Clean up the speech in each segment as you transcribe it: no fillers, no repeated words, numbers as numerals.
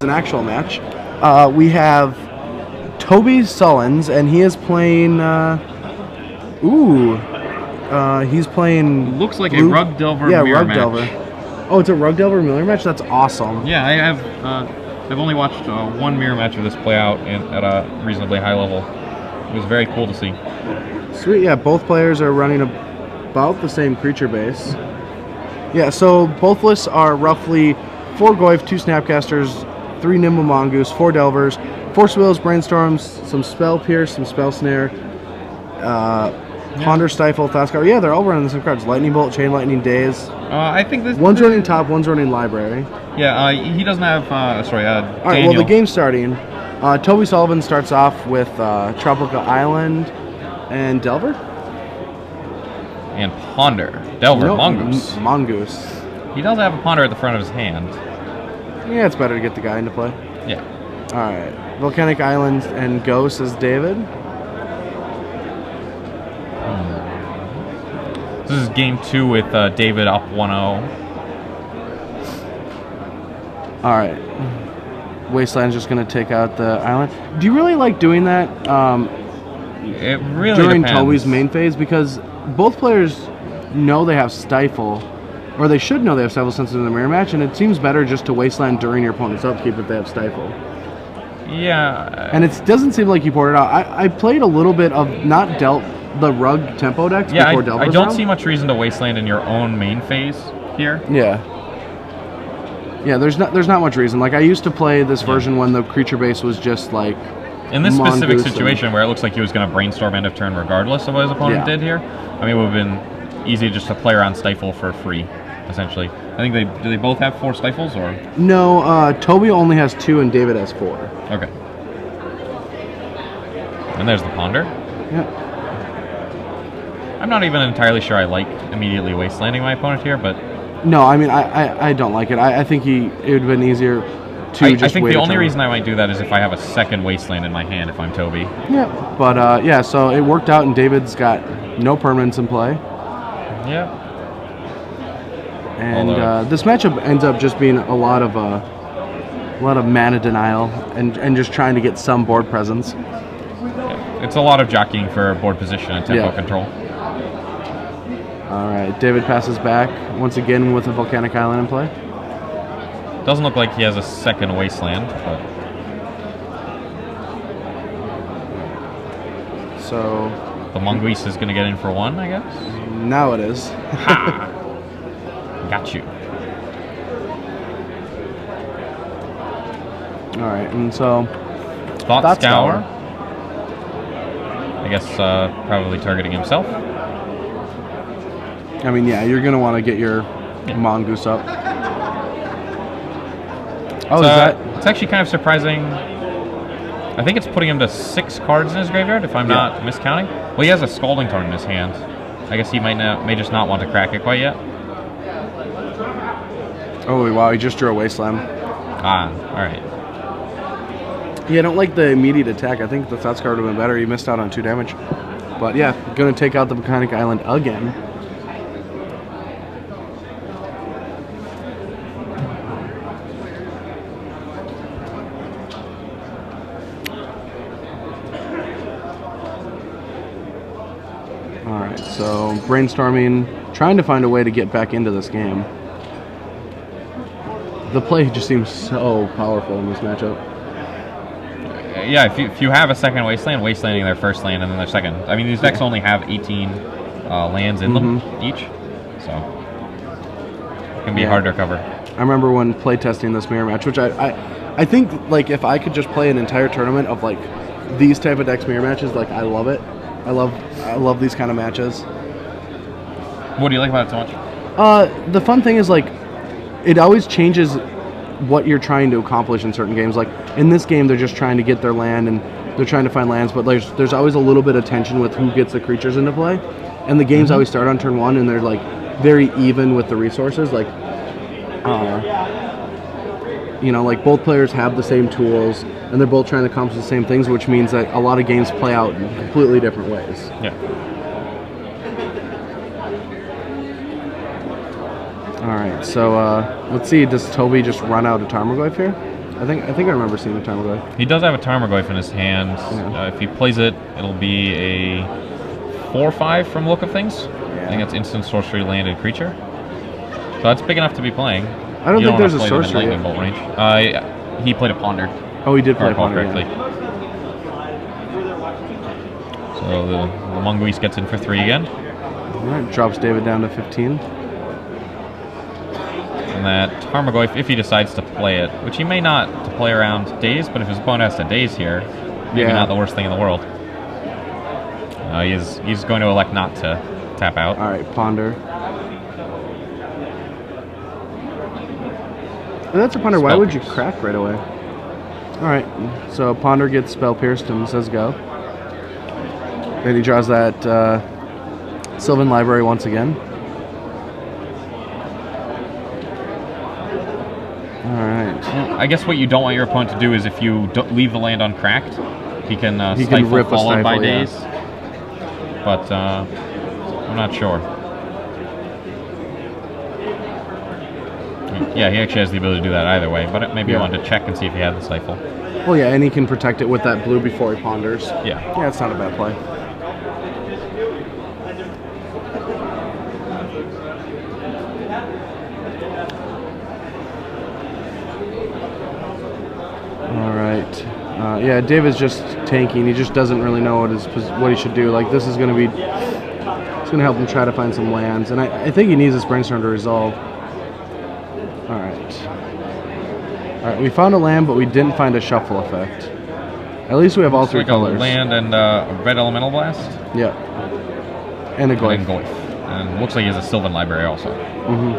an actual match. We have Toby Sullins, and he is playing. He's playing. Looks like a Rug Delver yeah, mirror Rug match. Delver. Oh, it's a Rug Delver mirror match. That's awesome. Yeah, I have. I've only watched one mirror match of this play out at a reasonably high level. It was very cool to see. Sweet. Yeah, both players are running about the same creature base. Yeah, so both lists are roughly 4 Goyf, 2 Snapcasters, 3 Nimble Mongoose, 4 Delvers, 4 Swills, Brainstorms, some Spell Pierce, some Spell Snare, Ponder, Stifle, Thoughtscour. Yeah, they're all running the same cards. Lightning Bolt, Chain Lightning, Daze. I think this... One's running top, one's running library. Yeah, he doesn't have... sorry, All right, well, the game's starting. Toby Sullivan starts off with Tropical Island and Delver. And Ponder. Delver, Nope, Mongoose. Mongoose. He does have a Ponder at the front of his hand. Yeah, it's better to get the guy into play. Yeah. All right. Volcanic Island and Go, says David. This is game 2 with David up 1-0. All right. Wasteland's just going to take out the island. Do you really like doing that It really during depends. Toby's main phase? Because both players know they have Stifle, or they should know they have Stifle since it's in the mirror match, and it seems better just to Wasteland during your opponent's upkeep if they have Stifle. Yeah. And it doesn't seem like you poured it out. I played a little bit of not dealt the Rug tempo decks before Delver. I don't see much reason to Wasteland in your own main phase here. Yeah. Yeah, there's not much reason. Like, I used to play this version when the creature base was just like in this specific Mongoose situation where it looks like he was going to brainstorm end of turn regardless of what his opponent did here. I mean, it would have been easy just to play around Stifle for free, essentially. I think do they both have 4 Stifles or? No, Toby only has 2 and David has 4. Okay. And there's the Ponder. Yeah. I'm not even entirely sure I like immediately Wastelanding my opponent here, but No, I mean I don't like it. I think it would have been easier to I just think wait the a only turn. reason I might do that is if I have a second Wasteland in my hand if I'm Toby. Yeah, but yeah, so it worked out, and David's got no permanents in play. Yeah. And this matchup ends up just being a lot of mana denial and just trying to get some board presence. Yeah. It's a lot of jockeying for board position and tempo control. All right, David passes back once again with a Volcanic Island in play. Doesn't look like he has a second Wasteland, but so the Mongoose is going to get in for 1, I guess. Now it is. Got you. All right, and so Thought Scour. I guess probably targeting himself. I mean, yeah, you're gonna want to get your Mongoose up. Oh, It's actually kind of surprising. I think it's putting him to 6 cards in his graveyard, if I'm not miscounting. Well, he has a Scalding Tarn in his hand. I guess he may just not want to crack it quite yet. Oh, wow, he just drew a Wasteland. Ah, alright. Yeah, I don't like the immediate attack. I think the Thought Scar would have been better. He missed out on 2 damage. But yeah, gonna take out the Volcanic Island again. Alright, so brainstorming, trying to find a way to get back into this game. The play just seems so powerful in this matchup. Yeah, if you have a second Wasteland, Wastelanding their first land and then their second. I mean, these decks only have 18 lands in them each, so it can be hard to recover. I remember when playtesting this mirror match, which I think, like, if I could just play an entire tournament of like these type of decks mirror matches, like, I love it. I love these kind of matches. What do you like about it so much? The fun thing is, like, it always changes what you're trying to accomplish in certain games. Like, in this game, they're just trying to get their land and they're trying to find lands, but there's always a little bit of tension with who gets the creatures into play. And the games always start on turn 1, and they're like very even with the resources. Like, you know, like both players have the same tools, and they're both trying to accomplish the same things, which means that a lot of games play out in completely different ways. Yeah. All right, so let's see. Does Toby just run out of Tarmogoyf here? I think I remember seeing a Tarmogoyf. He does have a Tarmogoyf in his hand. Yeah. If he plays it, it'll be a 4/5 from the look of things. Yeah. I think it's instant sorcery landed creature. So that's big enough to be playing. I don't You think there's have a to play them in sorcery lightning yet. bolt range. He played a Ponder. Oh, he did If I play recall Ponder, correctly. yeah. So the Mongoose gets in for 3 again. All right, drops David down to 15. And that Tarmogoyf, if he decides to play it, which he may not to play around Daze, but if his opponent has to Daze here, maybe not the worst thing in the world. He's going to elect not to tap out. All right, Ponder. If that's a Ponder. Why would you crack right away? All right, so Ponder gets Spell Pierced and says go. Then he draws that Sylvan Library once again. Alright. I guess what you don't want your opponent to do is if you leave the land uncracked, he can stifle rip a followed by stifle, yeah. Daze. But I'm not sure. Yeah, he actually has the ability to do that either way, but maybe I wanted to check and see if he had the stifle. Well, yeah, and he can protect it with that blue before he ponders. Yeah. Yeah, it's not a bad play. All right. Yeah, David's just tanking. He just doesn't really know what he should do. Like, this is going to be... It's going to help him try to find some lands. And I think he needs this brainstorm to resolve. All right, we found a land, but we didn't find a shuffle effect. At least we have all three colors. A land and a red elemental blast. Yeah. And a Goyf. And Goyf. And looks like he has a Sylvan Library also. Mm-hmm.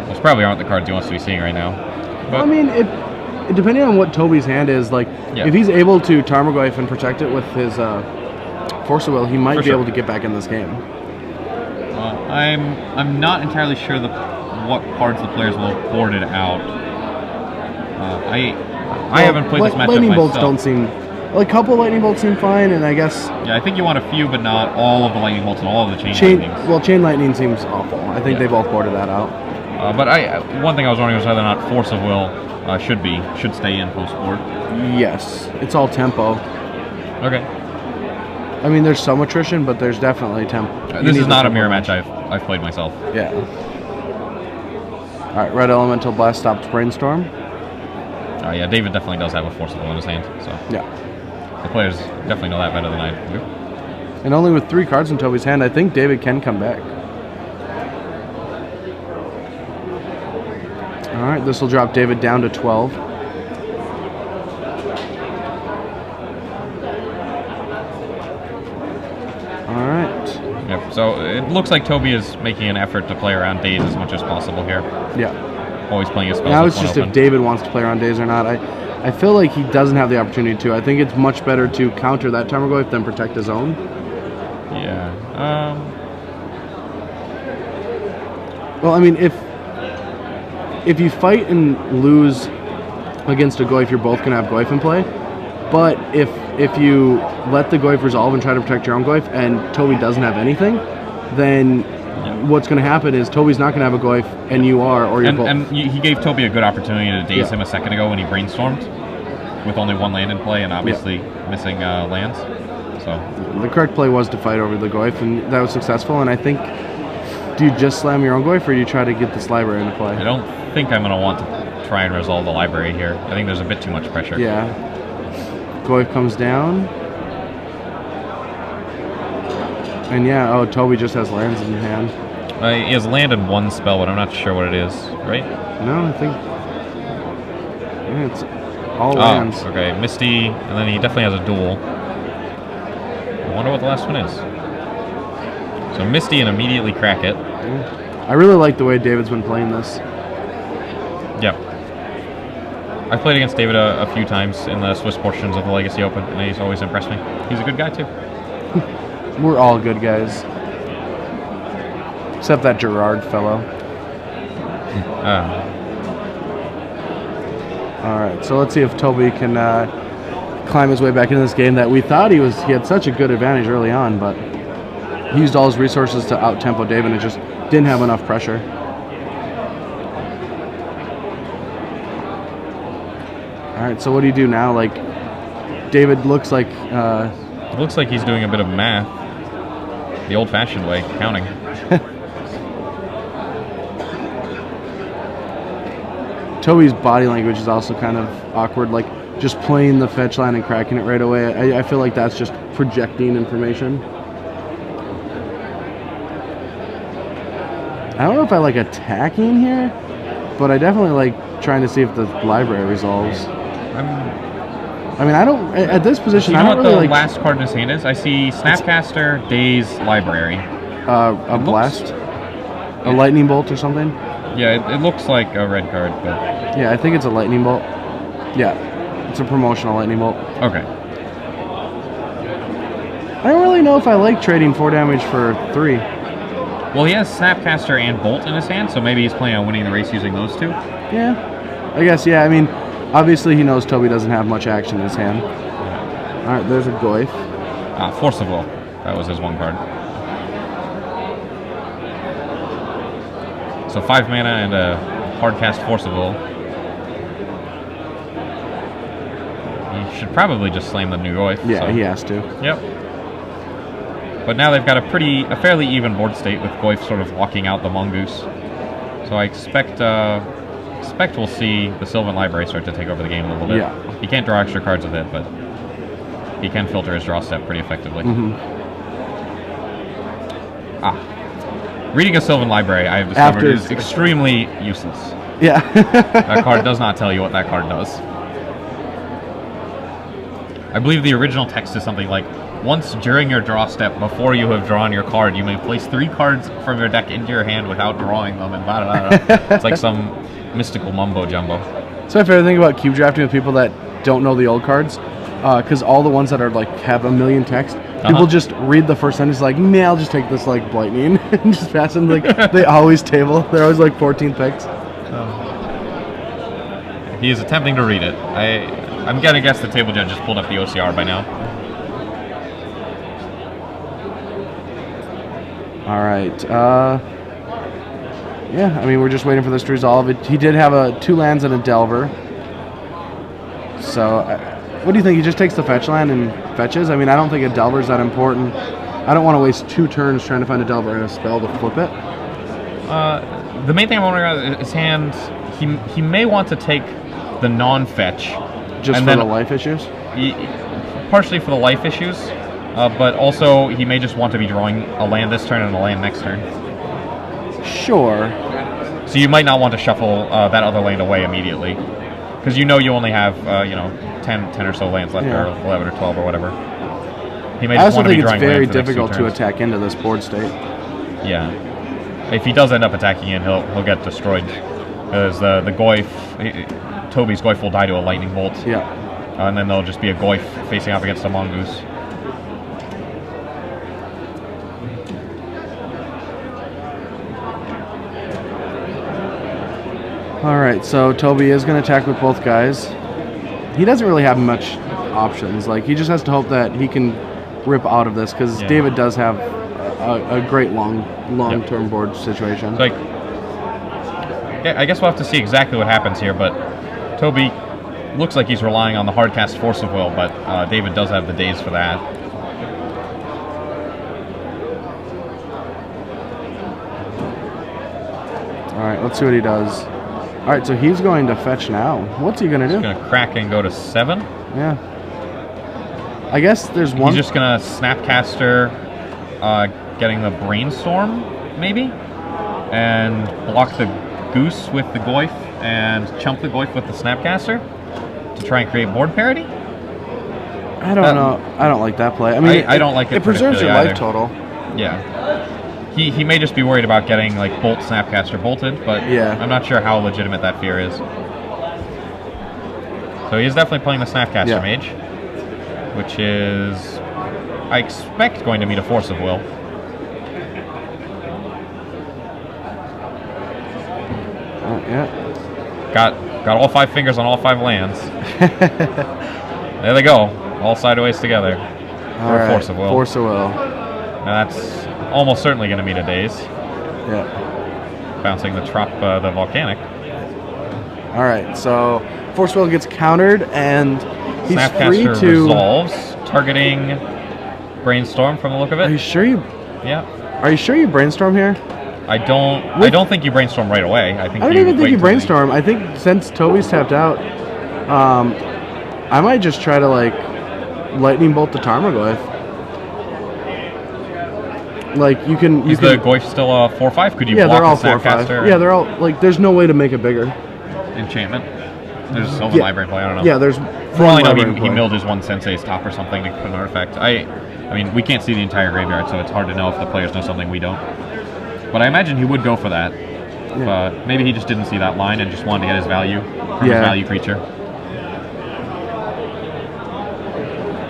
Those probably aren't the cards he wants to be seeing right now. But I mean, depending on what Toby's hand is, like, if he's able to Tarmogoyf and protect it with his Force of Will, he might be able to get back in this game. I'm not entirely sure what cards the players will have boarded out. I haven't played this matchup Lightning bolts myself. don't seem... Like, a couple lightning bolts seem fine, and I guess... Yeah, I think you want a few, but not all of the lightning bolts and all of the chain lightnings. Well, chain lightning seems awful. I think they both boarded that out. But one thing I was wondering was whether or not Force of Will should stay in post board. Yes, it's all tempo. Okay. I mean, there's some attrition, but there's definitely tempo. This is not a mirror match I've played myself. Yeah. All right, red elemental blast stops brainstorm. Yeah, David definitely does have a Force of Will in his hand. So yeah, the players definitely know that better than I do. And only with 3 cards in Toby's hand, I think David can come back. All right, this will drop David down to 12. All right. Yep. So it looks like Toby is making an effort to play around Daze as much as possible here. Yeah. Always playing his spells. Now it's just if David wants to play around Daze or not. I feel like he doesn't have the opportunity to. I think it's much better to counter that Tarmogoyf than protect his own. Yeah. Well, I mean, if you fight and lose against a Goyf, you're both going to have Goyf in play. But if you let the Goyf resolve and try to protect your own Goyf, and Toby doesn't have anything, then what's going to happen is Toby's not going to have a Goyf, and you are, or you're both. And he gave Toby a good opportunity to daze him a second ago when he brainstormed, with only 1 land in play and obviously missing lands. So the correct play was to fight over the Goyf, and that was successful. And I think, do you just slam your own Goyf, or do you try to get this library into play? I don't think I'm going to want to try and resolve the library here. I think there's a bit too much pressure. Yeah. Goyf comes down. And Toby just has lands in hand. He has land and 1 spell, but I'm not sure what it is, right? No, I think it's all lands. Okay, Misty, and then he definitely has a duel. I wonder what the last one is. So Misty and immediately crack it. Yeah. I really like the way David's been playing this. Yep. I've played against David a few times in the Swiss portions of the Legacy Open, and he's always impressed me. He's a good guy, too. We're all good guys. Except that Gerard fellow. All right, so let's see if Toby can climb his way back into this game that we thought he had such a good advantage early on, but he used all his resources to out-tempo David and just didn't have enough pressure. All right, so what do you do now? Like, David looks like... It looks like he's doing a bit of math. The old-fashioned way, counting. Toby's body language is also kind of awkward, like just playing the fetch line and cracking it right away. I feel like that's just projecting information. I don't know if I like attacking here, but I definitely like trying to see if the library resolves. I mean, I don't, at this position, I don't really like... You know what the last card in his hand is? I see Snapcaster, Daze, Library. A blast? A lightning bolt or something? Yeah, it looks like a red card, but... Yeah, I think it's a lightning bolt. Yeah, it's a promotional lightning bolt. Okay. I don't really know if I like trading 4 damage for 3. Well, he has Snapcaster and Bolt in his hand, so maybe he's planning on winning the race using those 2. Yeah, I guess, yeah. I mean, obviously he knows Toby doesn't have much action in his hand. Yeah. All right, there's a Goyf. Force of Will. That was his 1 card. So 5 mana and a hardcast Force of Will. He should probably just slam the new Goyf. Yeah, so. he has to. Yep. But now they've got a fairly even board state with Goyf sort of walking out the Mongoose. So I expect we'll see the Sylvan Library start to take over the game a little bit. Yeah. He can't draw extra cards with it, but he can filter his draw step pretty effectively. Reading a Sylvan Library, I have discovered, is extremely useless. Yeah. That card does not tell you what that card does. I believe the original text is something like, once during your draw step, before you have drawn your card, you may place 3 cards from your deck into your hand without drawing them, and blah, blah, blah. It's like some mystical mumbo-jumbo. So my favorite thing about cube drafting with people that don't know the old cards, because all the ones that are like have a million text, people just read the first sentence like, "Meh, I'll just take this like Blightning," and just pass them. Like they always table. They're always like 14 picks. He is attempting to read it. I'm gonna guess the table judge just pulled up the OCR by now. All right. Yeah, I mean, we're just waiting for this to resolve. He did have 2 lands and a Delver. So, what do you think? He just takes the fetch land and fetches? I mean, I don't think a Delver's that important. I don't want to waste 2 turns trying to find a Delver and a spell to flip it. The main thing I'm wondering about is his hand. He may want to take the non-fetch. Just for the life issues? Partially for the life issues. But also, he may just want to be drawing a land this turn and a land next turn. Sure. So you might not want to shuffle that other land away immediately. Because you only have, 10 or so lands left, or 11 or 12 or whatever. He may just want to be drawing land for the next 2 turns. I also think it's very difficult to attack into this board state. Yeah. If he does end up attacking in, he'll get destroyed. Because the Goyf, Toby's Goyf will die to a lightning bolt. Yeah. And then there'll just be a Goyf facing off against a Mongoose. Alright, so Toby is going to attack with both guys. He doesn't really have much options. Like, he just has to hope that he can rip out of this, because David does have a great long-term board situation. Like, yeah, I guess we'll have to see exactly what happens here, but Toby looks like he's relying on the hardcast Force of Will, but David does have the Daze for that. Alright, let's see what he does. Alright, so he's going to fetch now. What's he going to do? He's going to crack and go to 7. Yeah. I guess there's one... He's just going to Snapcaster, getting the Brainstorm, maybe? And block the Goose with the Goyf, and chump the Goyf with the Snapcaster to try and create board parity? I don't know. I don't like that play. I mean, I don't like it. It preserves your life total. Yeah. He may just be worried about getting like Bolt Snapcaster bolted, but I'm not sure how legitimate that fear is. So he is definitely playing the Snapcaster Mage, which is, I expect, going to meet a Force of Will. Got all 5 fingers on all 5 lands. There they go, all sideways together. All right, Force of Will. Force of Will. Now that's almost certainly going to meet a Daze. Yeah. Bouncing the Volcanic. All right, so Force Wheel gets countered, and he's free Snapcaster to... resolves, targeting Brainstorm from the look of Are you it. sure you... Yeah. Are you sure you Brainstorm here? I don't think you Brainstorm right away. I don't even think you Brainstorm. I think since Toby's tapped out, I might just try to, like, Lightning Bolt the Tarmogoyf. Like, you can... Is the Goyf still a 4/5? Could you yeah, block they're all the 4/5. Snapcaster? Yeah, they're all... Like, there's no way to make it bigger. Enchantment? There's a Sylvan Library play, I don't know. Yeah, there's... For all I know, he milled his one Sensei's top or something to put an artifact. I mean, we can't see the entire graveyard, so it's hard to know if the players know something we don't. But I imagine he would go for that. Yeah. Maybe he just didn't see that line and just wanted to get his value from his value creature.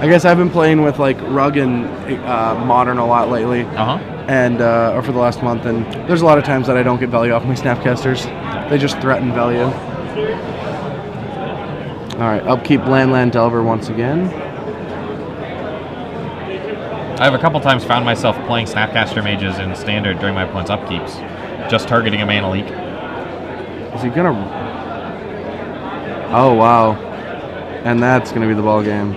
I guess I've been playing with like Rug and Modern a lot lately. And or for the last month, and there's a lot of times that I don't get value off my Snapcasters. They just threaten value. All right, upkeep Land Delver once again. I have a couple times found myself playing Snapcaster Mages in Standard during my opponent's upkeeps, just targeting a mana leak. Is he gonna... Oh, wow. And that's gonna be the ball game.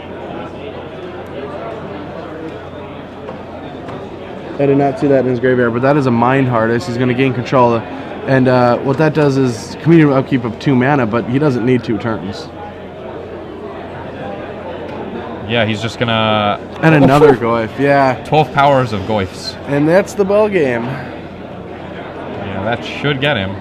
I did not see that in his graveyard, but that is a Mind Hardest. He's gonna gain control. And what that does is community upkeep of 2 mana, but he doesn't need 2 turns. Yeah, he's just gonna... And another Goyf, yeah. 12 powers of Goyfs. And that's the ball game. Yeah, that should get him.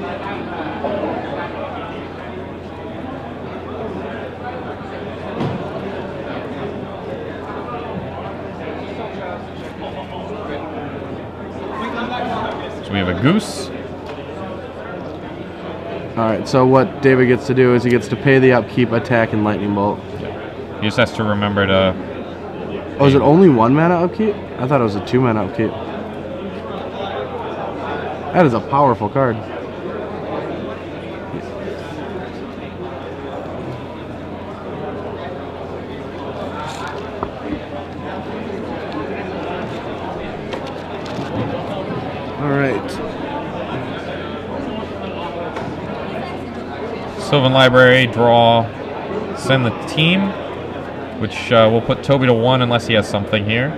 So we have a Goose. Alright, so what David gets to do is he gets to pay the upkeep, attack, and Lightning Bolt. He just has to remember to... Oh, is it only 1 mana upkeep? I thought it was a 2 mana upkeep. That is a powerful card. Alright. Sylvan Library, draw, send the team, which will put Toby to 1 unless he has something here.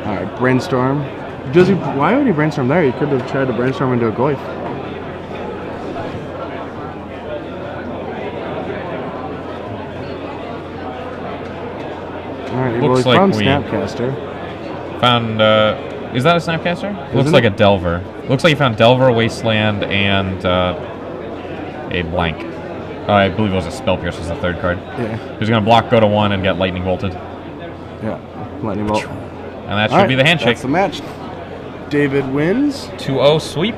Alright, Brainstorm. Does he? Why would he Brainstorm there? He could have tried to Brainstorm into a Goyf. Alright, well, he found Snapcaster. Found, is that a Snapcaster? Looks like a Delver. Looks like he found Delver, Wasteland, and a blank. I believe it was a Spell Pierce was the 3rd card. Yeah. He's going to block, go to 1, and get Lightning Bolted. Yeah, Lightning Bolt. And that should be the handshake. That's the match. David wins. 2-0 sweep.